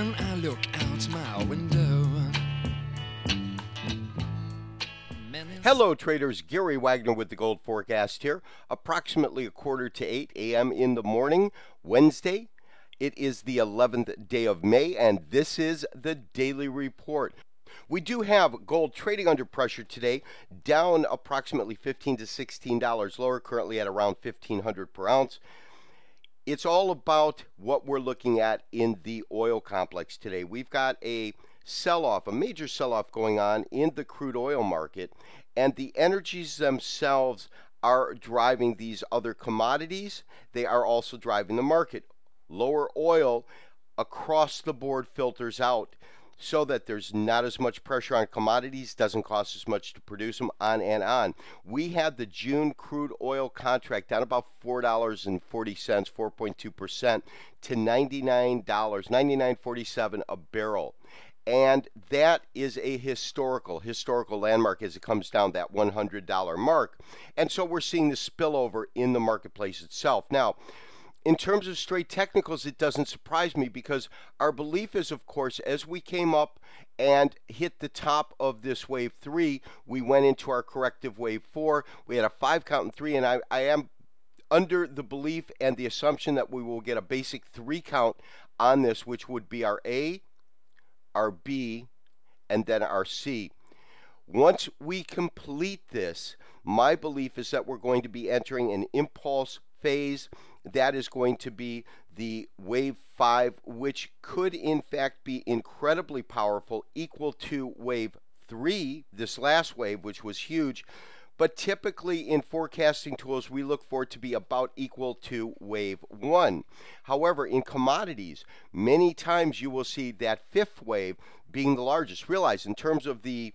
when I look out my window. Hello traders, Gary Wagner with the Gold Forecast here. Approximately 7:45 a.m. in the morning, Wednesday. It is the 11th day of May, and this is the Daily Report. We do have gold trading under pressure today, down approximately $15 to $16 lower, currently at around $1,500 per ounce. It's all about what we're looking at in the oil complex today. We've got a sell-off, a major sell-off going on in the crude oil market, and the energies themselves are driving these other commodities. They are also driving the market. Lower oil across the board filters out so that there's not as much pressure on commodities, doesn't cost as much to produce them, on and on. We had the June crude oil contract down about $4.40, 4.2% to $99, $99.47 a barrel. And that is a historical landmark as it comes down that $100 mark. And so we're seeing the spillover in the marketplace itself. Now, in terms of straight technicals, it doesn't surprise me because our belief is, of course, as we came up and hit the top of this wave 3, we went into our corrective wave 4. We had a 5 count and 3, and I am under the belief and the assumption that we will get a basic 3 count on this, which would be our A, our B, and then our C. Once we complete this, my belief is that we're going to be entering an impulse phase. That is going to be the wave 5, which could in fact be incredibly powerful, equal to wave 3, this last wave, which was huge. But typically in forecasting tools, we look for it to be about equal to wave 1. However, in commodities, many times you will see that 5th wave being the largest. Realize in terms of the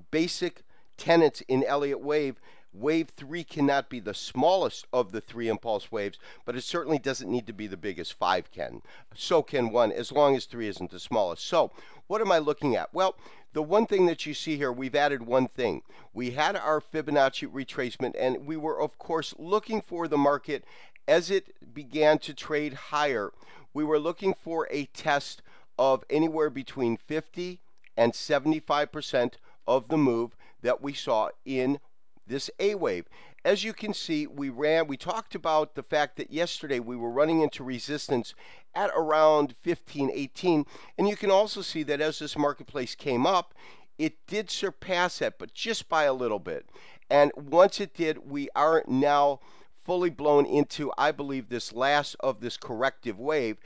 basic tenets in Elliott wave, wave 3 cannot be the smallest of the 3 impulse waves, but it certainly doesn't need to be the biggest. 5 can. So can 1, as long as 3 isn't the smallest. So what am I looking at? Well, the one thing that you see here, we've added one thing. We had our Fibonacci retracement, and we were, of course, looking for the market as it began to trade higher. We were looking for a test of anywhere between 50 and 75% of the move that we saw in this A wave. As you can see, we talked about the fact that yesterday we were running into resistance at around 1518, and you can also see that as this marketplace came up, it did surpass that, but just by a little bit. And once it did, we are now fully blown into, I believe, this last of this corrective wave.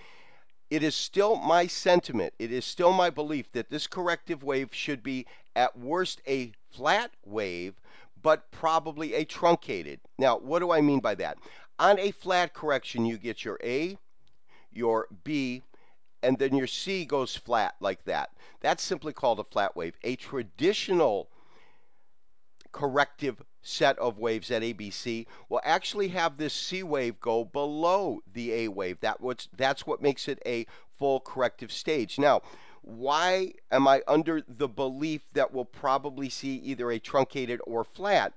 It is still my sentiment, it is still my belief that this corrective wave should be at worst a flat wave, but probably a truncated. Now, what do I mean by that? On a flat correction, you get your A, your B, and then your C goes flat like that. That's simply called a flat wave. A traditional corrective set of waves at ABC will actually have this C wave go below the A wave. That's what makes it a full corrective stage. Now, why am I under the belief that we'll probably see either a truncated or flat?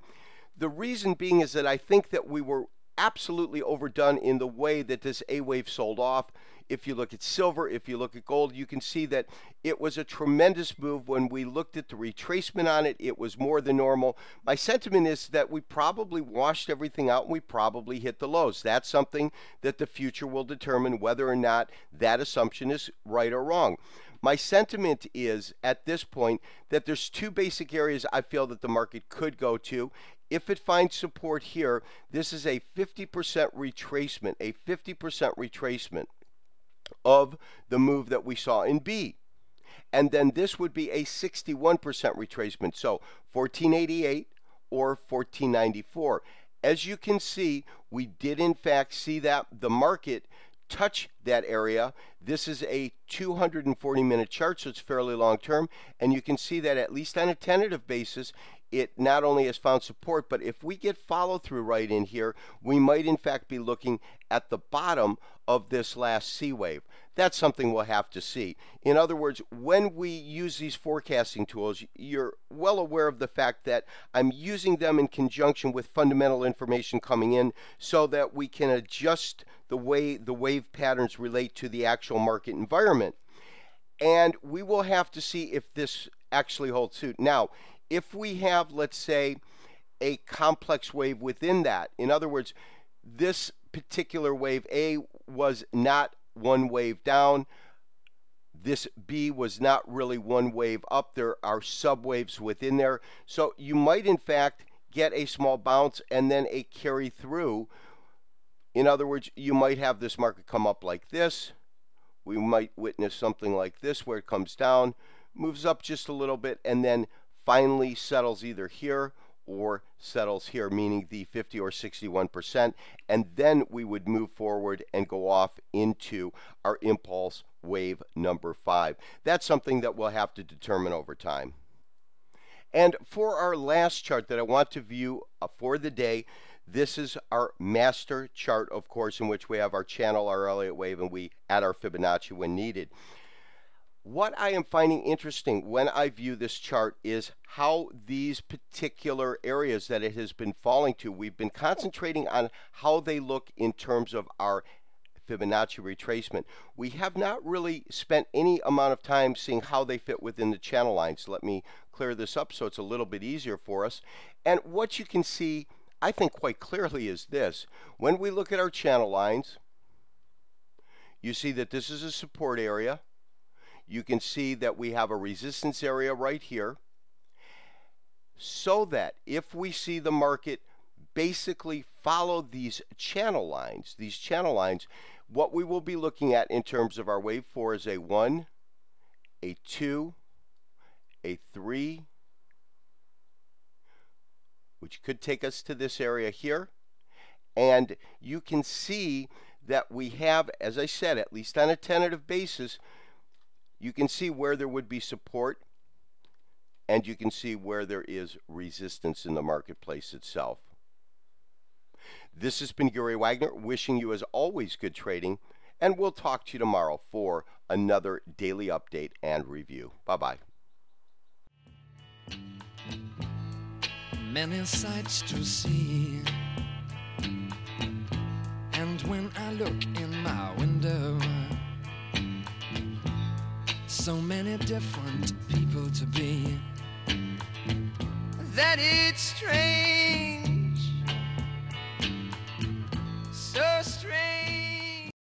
The reason being is that I think that we were absolutely overdone in the way that this A wave sold off. If you look at silver, if you look at gold, you can see that it was a tremendous move. When we looked at the retracement on it, it was more than normal. My sentiment is that we probably washed everything out and we probably hit the lows. That's something that the future will determine whether or not that assumption is right or wrong. My sentiment is, at this point, that there's 2 basic areas I feel that the market could go to. If it finds support here, this is a 50% retracement, of the move that we saw in B. And then this would be a 61% retracement, so 1488 or 1494. As you can see, we did in fact see that the market touch that area. This is a 240-minute chart, so it's fairly long term, and you can see that at least on a tentative basis, it not only has found support, but if we get follow through right in here, we might in fact be looking at the bottom of this last C wave. That's something we'll have to see. In other words, when we use these forecasting tools, you're well aware of the fact that I'm using them in conjunction with fundamental information coming in so that we can adjust the way the wave patterns relate to the actual market environment. And we will have to see if this actually holds suit. Now, if we have, let's say, a complex wave within that, in other words, this particular wave A was not one wave down, this B was not really one wave up, there are subwaves within there, so you might in fact get a small bounce and then a carry through. In other words, you might have this market come up like this. We might witness something like this where it comes down, moves up just a little bit, and then finally settles either here or settles here, meaning the 50 or 61%, and then we would move forward and go off into our impulse wave number 5. That's something that we'll have to determine over time. And for our last chart that I want to view for the day, this is our master chart, of course, in which we have our channel, our Elliott wave, and we add our Fibonacci when needed. What I am finding interesting when I view this chart is how these particular areas that it has been falling to, we've been concentrating on how they look in terms of our Fibonacci retracement. We have not really spent any amount of time seeing how they fit within the channel lines. Let me clear this up so it's a little bit easier for us. And what you can see, I think quite clearly, is this. When we look at our channel lines, you see that this is a support area. You can see that we have a resistance area right here, so that if we see the market basically follow these channel lines, what we will be looking at in terms of our wave 4 is a 1, a 2, a 3, which could take us to this area here. And you can see that we have, as I said, at least on a tentative basis, you can see where there would be support, and you can see where there is resistance in the marketplace itself. This has been Gary Wagner, wishing you, as always, good trading, and we'll talk to you tomorrow for another daily update and review. Bye-bye. Many sights to see, and when I look in my window, so many different people to be, that it's strange